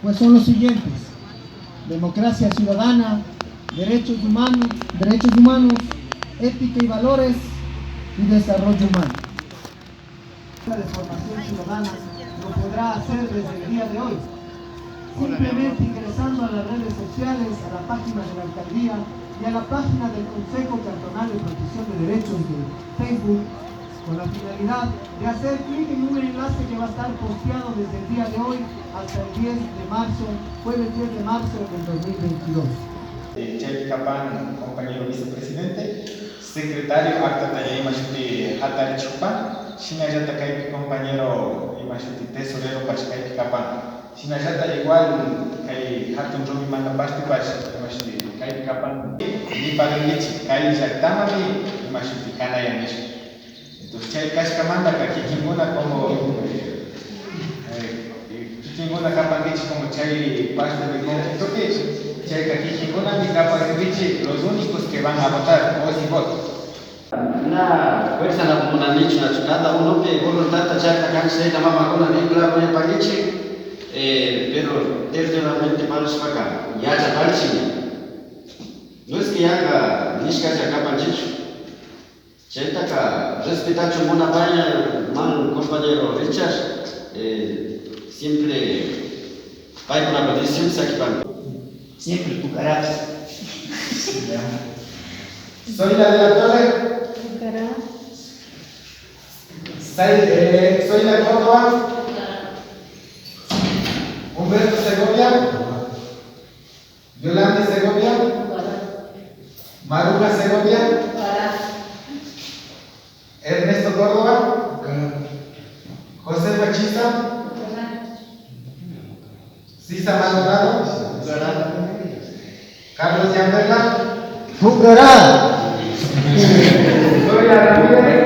pues son los siguientes: democracia ciudadana, derechos humanos, ética y valores y desarrollo humano. La formación ciudadana lo podrá hacer desde el día de hoy, simplemente ingresando a las redes sociales, a la página de la alcaldía y a la página del Consejo Cantonal de Protección de Derechos de Facebook, con la finalidad de hacer clic en un enlace que va a estar posteado desde el día de hoy hasta el 10 de marzo, jueves 10 de marzo del 2022. Chay Capan, compañero vicepresidente, secretario acta talla Imashuti Hatari Chupan, Shinayata Kaipi compañero Imashuti tesorero Pachkaipi Capan, Shinayata igual Kai Hatun Rumi Manda Pasti Pash, Imashuti Kaipi Capan, Ni Pagangichi, Kai Yaktamami, Imashuti Kanayanish. Entonces, Chay Kashkamanda, Kakikinguna como Kikinguna Kapangichi como Chay Pasta de Conquito. Los únicos que van a votar, voz y voto. Na fuerza na comuna nicho na cada uno que voluntad ya can se la mama con la claro en paguichi pero definitivamente para su acá ya ya parchi no es que haga nisca ya capanchicho chenta ka respetar una baña mal compañero Richard siempre hay una petición aquí para siempre Pucará. Soy la de la Torre. Pucará. Soy la de Córdoba. Humberto Segovia. Yolanda Segovia. Maruja Segovia. Ernesto Córdoba. José Bachista. Cisa Maldonado. Carlos Yambela. ¡Pucará! Gloria Ramírez.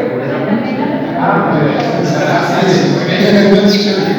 Gracias.